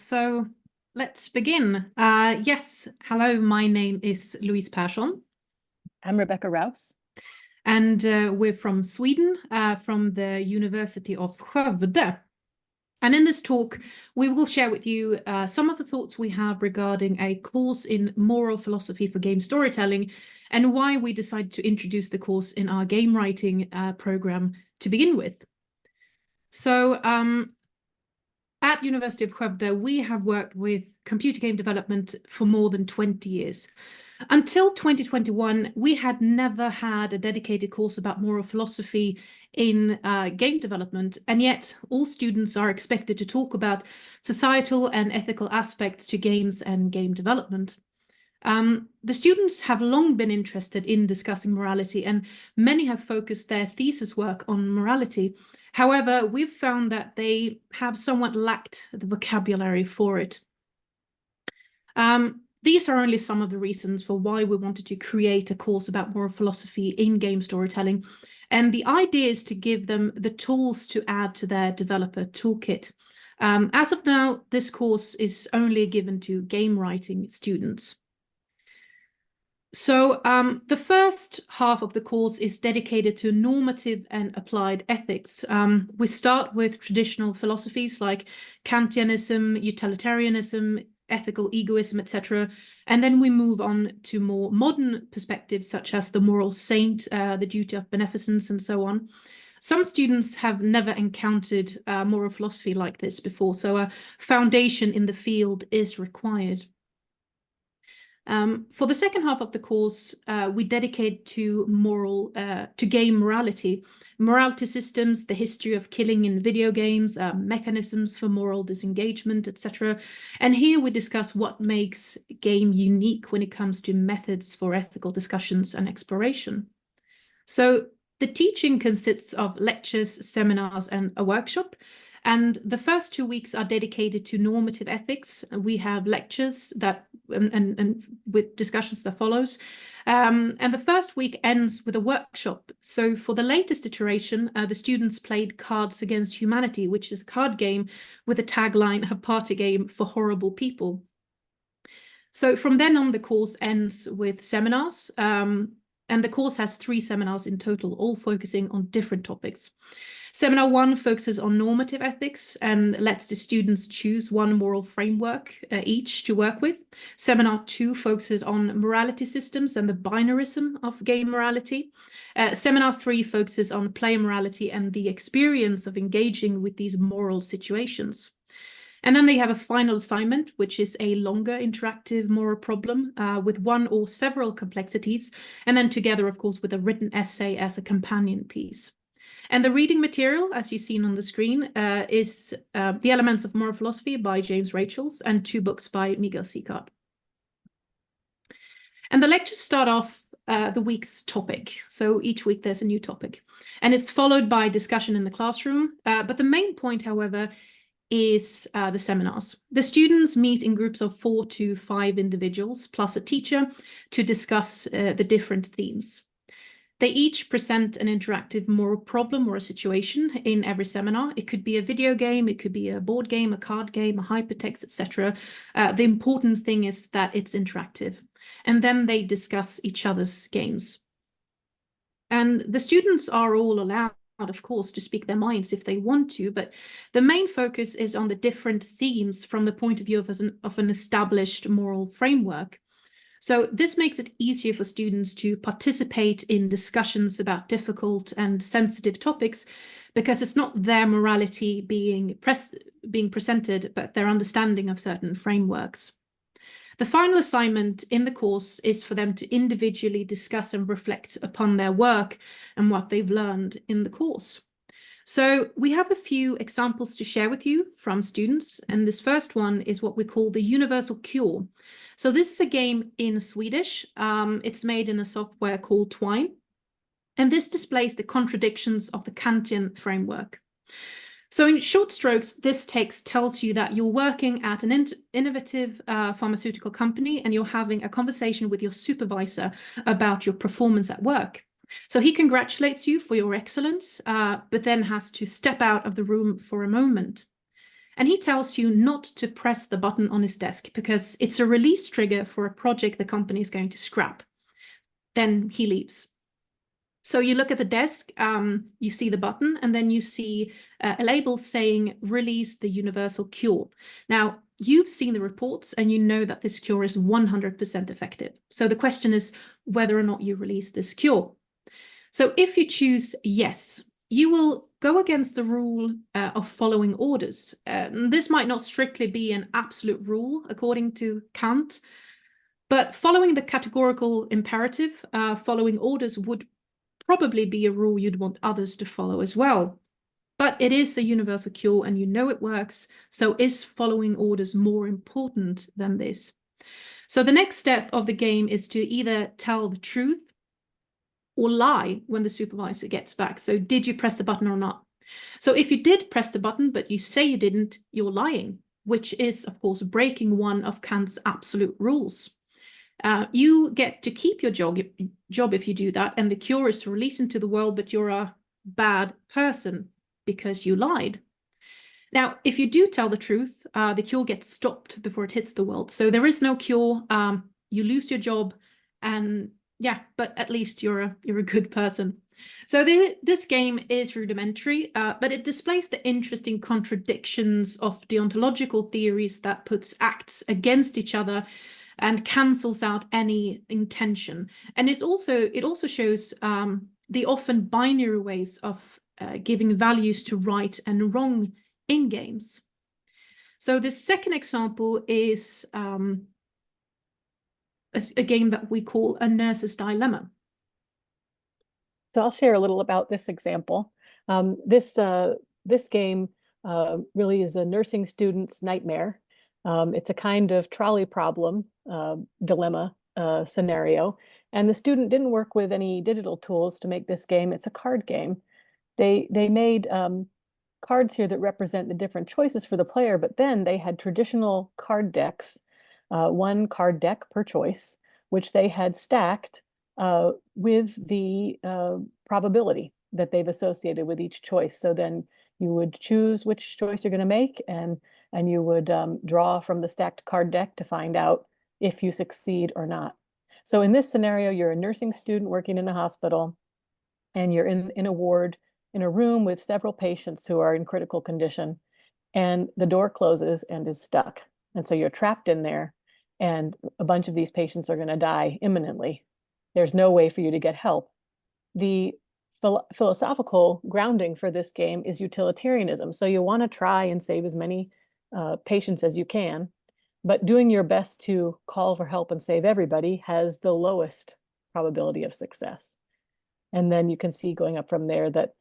So let's begin. Yes, hello, my name is Louise Persson. I'm Rebecca Rouse. And we're from Sweden, from the University of Skövde. And in this talk, we will share with you some of the thoughts we have regarding a course in moral philosophy for game storytelling and why we decided to introduce the course in our game writing program to begin with. So at University of Skövde, we have worked with computer game development for more than 20 years. Until 2021, we had never had a dedicated course about moral philosophy in game development, and yet all students are expected to talk about societal and ethical aspects to games and game development. The students have long been interested in discussing morality, and many have focused their thesis work on morality. However, we've found that they have somewhat lacked the vocabulary for it. These are only some of the reasons for why we wanted to create a course about moral philosophy in game storytelling. And the idea is to give them the tools to add to their developer toolkit. As of now, this course is only given to game writing students. So the first half of the course is dedicated to normative and applied ethics. We start with traditional philosophies like Kantianism, utilitarianism, ethical egoism, etc. And then we move on to more modern perspectives such as the moral saint, the duty of beneficence, and so on. Some students have never encountered moral philosophy like this before, so a foundation in the field is required. For the second half of the course, we dedicate to game morality, morality systems, the history of killing in video games, mechanisms for moral disengagement, etc. And here we discuss what makes game unique when it comes to methods for ethical discussions and exploration. So the teaching consists of lectures, seminars, and a workshop. And the first 2 weeks are dedicated to normative ethics. We have lectures that and with discussions that follows. And the first week ends with a workshop. So for the latest iteration, the students played Cards Against Humanity, which is a card game with a tagline, a party game for horrible people. So from then on, the course ends with seminars. And the course has 3 seminars in total, all focusing on different topics. Seminar 1 focuses on normative ethics and lets the students choose one moral framework each to work with. Seminar 2 focuses on morality systems and the binarism of game morality. Seminar 3 focuses on player morality and the experience of engaging with these moral situations. And then they have a final assignment, which is a longer interactive moral problem with one or several complexities, and then together, of course, with a written essay as a companion piece. And the reading material, as you've seen on the screen, is The Elements of Moral Philosophy by James Rachels and 2 books by Miguel Sicard. And the lectures start off the week's topic. So each week there's a new topic. And it's followed by discussion in the classroom. But the main point, however, is the seminars. The students meet in groups of 4 to 5 individuals, plus a teacher, to discuss the different themes. They each present an interactive moral problem or a situation in every seminar. It could be a video game, it could be a board game, a card game, a hypertext, etc. The important thing is that it's interactive. And then they discuss each other's games. And the students are all allowed, of course, to speak their minds if they want to, but the main focus is on the different themes from the point of view of an established moral framework. So this makes it easier for students to participate in discussions about difficult and sensitive topics because it's not their morality being presented, but their understanding of certain frameworks. The final assignment in the course is for them to individually discuss and reflect upon their work and what they've learned in the course. So we have a few examples to share with you from students, and this first one is what we call the Universal Cure. So this is a game in Swedish. It's made in a software called Twine, and this displays the contradictions of the Kantian framework. So in short strokes, this text tells you that you're working at an innovative pharmaceutical company and you're having a conversation with your supervisor about your performance at work. So he congratulates you for your excellence, but then has to step out of the room for a moment. And he tells you not to press the button on his desk because it's a release trigger for a project the company is going to scrap. Then he leaves. So you look at the desk, you see the button, and then you see a label saying release the universal cure. Now, you've seen the reports and you know that this cure is 100% effective. So the question is whether or not you release this cure. So if you choose yes, you will go against the rule of following orders. This might not strictly be an absolute rule according to Kant, but following the categorical imperative, following orders would probably be a rule you'd want others to follow as well. But it is a universal cure and you know it works, so is following orders more important than this? So the next step of the game is to either tell the truth or lie when the supervisor gets back. So did you press the button or not? So if you did press the button, but you say you didn't, you're lying, which is, of course, breaking one of Kant's absolute rules. You get to keep your job if you do that, and the cure is released into the world, but you're a bad person because you lied. Now, if you do tell the truth, the cure gets stopped before it hits the world. So there is no cure. You lose your job, and yeah, but at least you're a good person. So this game is rudimentary, but it displays the interesting contradictions of deontological theories that puts acts against each other and cancels out any intention. And it also shows the often binary ways of giving values to right and wrong in games. So the second example is a game that we call A Nurse's Dilemma. So I'll share a little about this example. This game really is a nursing student's nightmare. It's a kind of trolley problem dilemma scenario. And the student didn't work with any digital tools to make this game. It's a card game. They made cards here that represent the different choices for the player, but then they had traditional card decks, one card deck per choice, which they had stacked with the probability that they've associated with each choice. So then you would choose which choice you're going to make, and you would draw from the stacked card deck to find out if you succeed or not. So in this scenario, you're a nursing student working in a hospital, and you're in a ward, in a room with several patients who are in critical condition, and the door closes and is stuck. And so you're trapped in there, and a bunch of these patients are going to die imminently. There's no way for you to get help. The philosophical grounding for this game is utilitarianism. So you want to try and save as many patients as you can, but doing your best to call for help and save everybody has the lowest probability of success. And then you can see going up from there that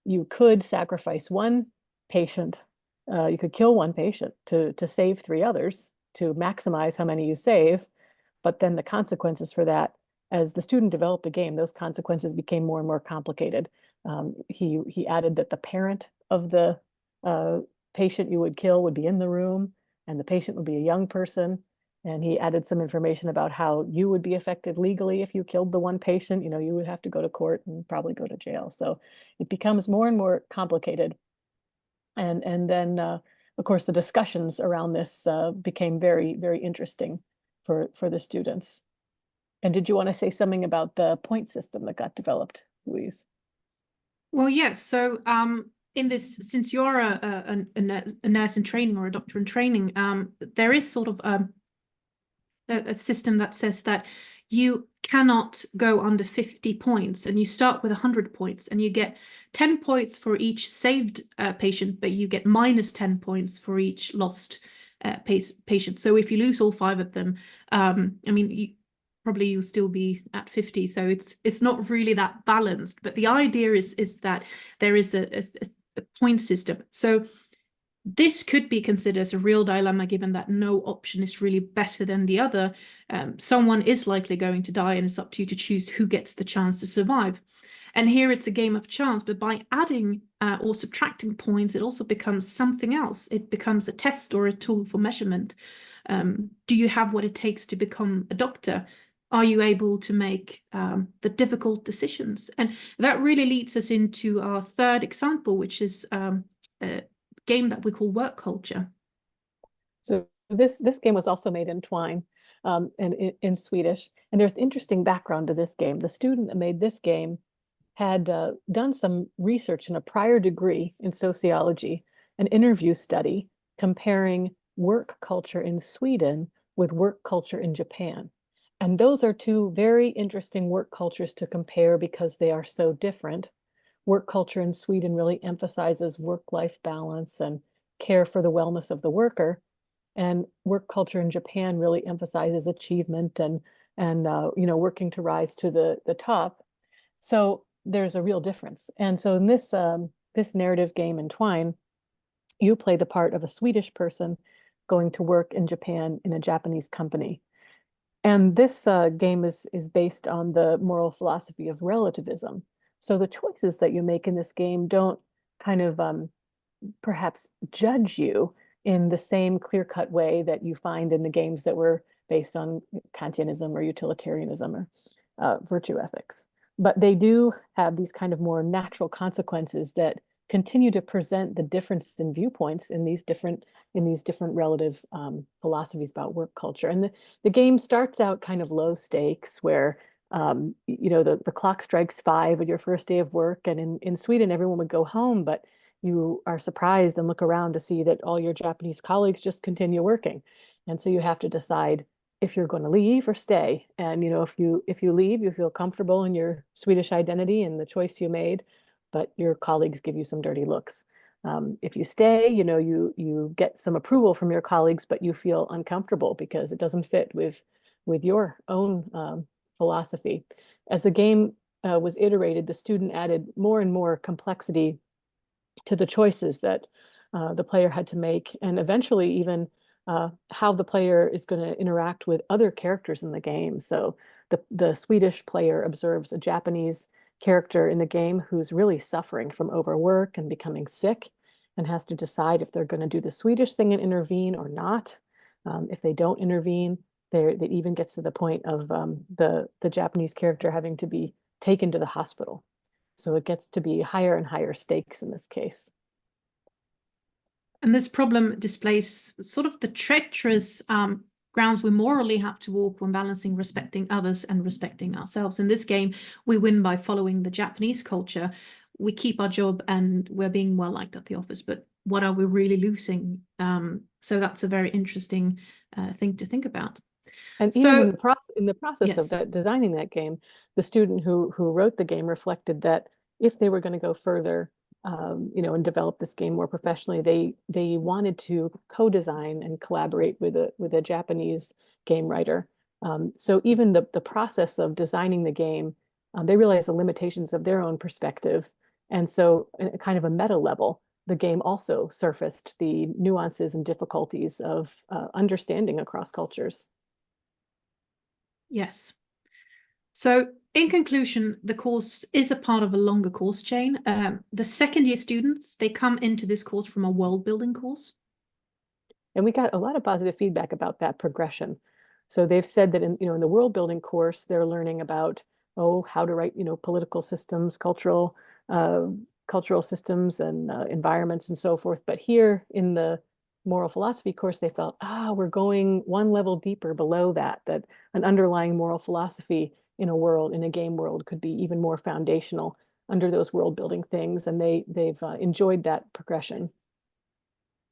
you could sacrifice one patient, you could kill one patient to save three others, to maximize how many you save. But then the consequences for that, as the student developed the game, those consequences became more and more complicated. He added that the parent of the patient you would kill would be in the room, and the patient would be a young person. And he added some information about how you would be affected legally if you killed the one patient. You know, you would have to go to court and probably go to jail. So it becomes more and more complicated. And then, of course, the discussions around this became very, very interesting for the students. And did you want to say something about the point system that got developed, Louise? Well, yes. So in this, since you're a nurse in training or a doctor in training, there is sort of a system that says that you cannot go under 50 points, and you start with 100 points, and you get 10 points for each saved patient, but you get minus 10 points for each lost patient. So if you lose all 5 of them, I mean, probably you'll still be at 50. So it's not really that balanced. But the idea is that there is a point system. So this could be considered as a real dilemma, given that no option is really better than the other. Someone is likely going to die, and it's up to you to choose who gets the chance to survive. And here it's a game of chance, but by adding or subtracting points, it also becomes something else. It becomes a test or a tool for measurement. Do you have what it takes to become a doctor? Are you able to make the difficult decisions? And that really leads us into our third example, which is game that we call work culture. So this game was also made in Twine, and in Swedish. And there's an interesting background to this game. The student that made this game had done some research in a prior degree in sociology, an interview study comparing work culture in Sweden with work culture in Japan. And those are two very interesting work cultures to compare because they are so different. Work culture in Sweden really emphasizes work-life balance and care for the wellness of the worker. And work culture in Japan really emphasizes achievement and working to rise to the top. So there's a real difference. And so in this narrative game in Twine, you play the part of a Swedish person going to work in Japan in a Japanese company. And this game is based on the moral philosophy of relativism. So the choices that you make in this game don't kind of perhaps judge you in the same clear-cut way that you find in the games that were based on Kantianism or utilitarianism or virtue ethics. But they do have these kind of more natural consequences that continue to present the difference in viewpoints in these different relative philosophies about work culture. And the game starts out kind of low stakes, where the clock strikes 5 at your first day of work, and in Sweden everyone would go home, but you are surprised and look around to see that all your Japanese colleagues just continue working. And so you have to decide if you're going to leave or stay. And if you leave, you feel comfortable in your Swedish identity and the choice you made, but your colleagues give you some dirty looks. If you stay, you get some approval from your colleagues, but you feel uncomfortable because it doesn't fit with your own philosophy. As the game was iterated, the student added more and more complexity to the choices that the player had to make, and eventually even how the player is going to interact with other characters in the game. So the Swedish player observes a Japanese character in the game who's really suffering from overwork and becoming sick, and has to decide if they're going to do the Swedish thing and intervene or not. If they don't intervene, it even gets to the point of the Japanese character having to be taken to the hospital. So it gets to be higher and higher stakes in this case. And this problem displays sort of the treacherous grounds we morally have to walk when balancing respecting others and respecting ourselves. In this game, we win by following the Japanese culture. We keep our job and we're being well liked at the office, but what are we really losing? So that's a very interesting thing to think about. And So, even in the process yes. of designing that game, the student who wrote the game reflected that if they were going to go further, and develop this game more professionally, they wanted to co-design and collaborate with a Japanese game writer. So even the process of designing the game, they realized the limitations of their own perspective. And so at kind of a meta level, the game also surfaced the nuances and difficulties of understanding across cultures. Yes. So in conclusion, the course is a part of a longer course chain. The second year students, they come into this course from a world building course. And we got a lot of positive feedback about that progression. So they've said that in the world building course, they're learning about, how to write, political systems, cultural systems and environments and so forth. But here in the moral philosophy course, they felt, we're going one level deeper below that an underlying moral philosophy in a game world could be even more foundational under those world building things. And they've enjoyed that progression.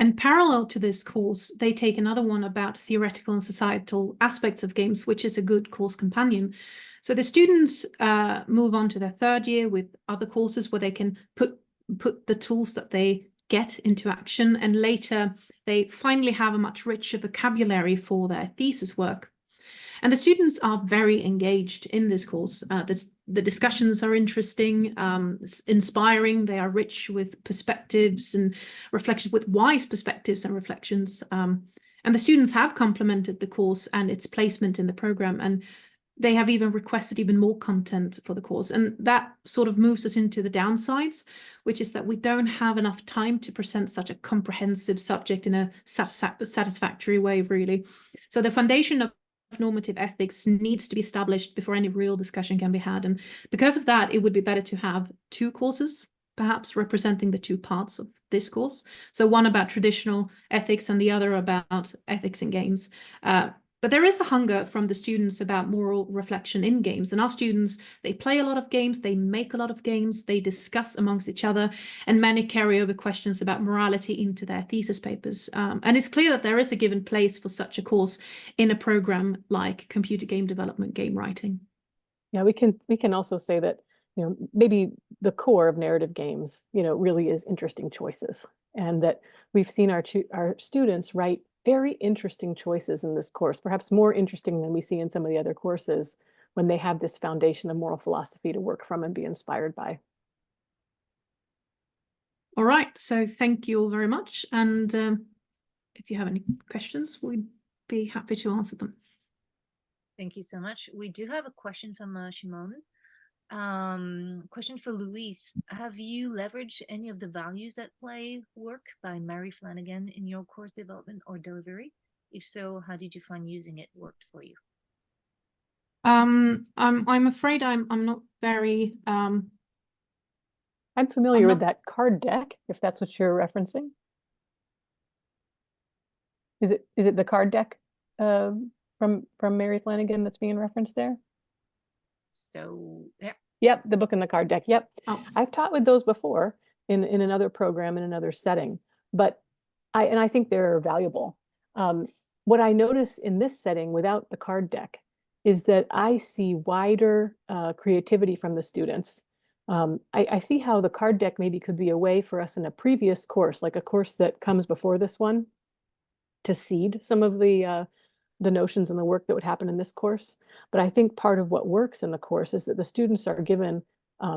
And parallel to this course, they take another one about theoretical and societal aspects of games, which is a good course companion. So the students move on to their third year with other courses where they can put the tools that they get into action, and later they finally have a much richer vocabulary for their thesis work. And the students are very engaged in this course. The discussions are interesting, inspiring. They are rich with perspectives and reflections, with wise perspectives and reflections. And the students have complemented the course and its placement in the program. And they have even requested even more content for the course. And that sort of moves us into the downsides, which is that we don't have enough time to present such a comprehensive subject in a satisfactory way, really. So the foundation of normative ethics needs to be established before any real discussion can be had. And because of that, it would be better to have 2 courses perhaps representing the two parts of this course. So one about traditional ethics and the other about ethics in games. But there is a hunger from the students about moral reflection in games. And our students, they play a lot of games, they make a lot of games, they discuss amongst each other, and many carry over questions about morality into their thesis papers. And it's clear that there is a given place for such a course in a program like computer game development, game writing. Yeah, we can also say that, maybe the core of narrative games, really is interesting choices, and that we've seen our students write very interesting choices in this course, perhaps more interesting than we see in some of the other courses, when they have this foundation of moral philosophy to work from and be inspired by. All right, so thank you all very much. And if you have any questions, we'd be happy to answer them. Thank you so much. We do have a question from Shimon. Question for Louise. Have you leveraged any of the values at play work by Mary Flanagan in your course development or delivery? If so, how did you find using it worked for you? I'm afraid I'm not very I'm familiar with that card deck, if that's what you're referencing. Is it the card deck from Mary Flanagan that's being referenced there? So yeah. Yep, the book and the card deck. Yep. Oh. I've taught with those before in another program, in another setting, but I think they're valuable. What I notice in this setting without the card deck is that I see wider creativity from the students. I see how the card deck maybe could be a way for us in a previous course, like a course that comes before this one, to seed some of the notions and the work that would happen in this course. But I think part of what works in the course is that the students are given, a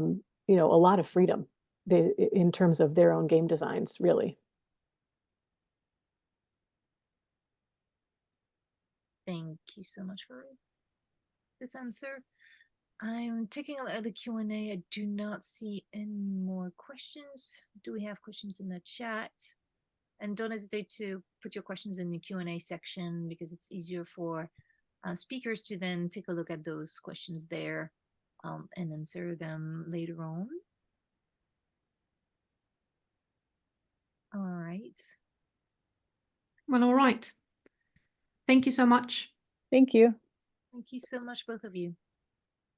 lot of freedom in terms of their own game designs, really. Thank you so much for this answer. I'm taking a look at the Q&A. I do not see any more questions. Do we have questions in the chat? And don't hesitate to put your questions in the Q&A section, because it's easier for speakers to then take a look at those questions there and answer them later on. All right. Well, all right. Thank you so much. Thank you. Thank you so much, both of you.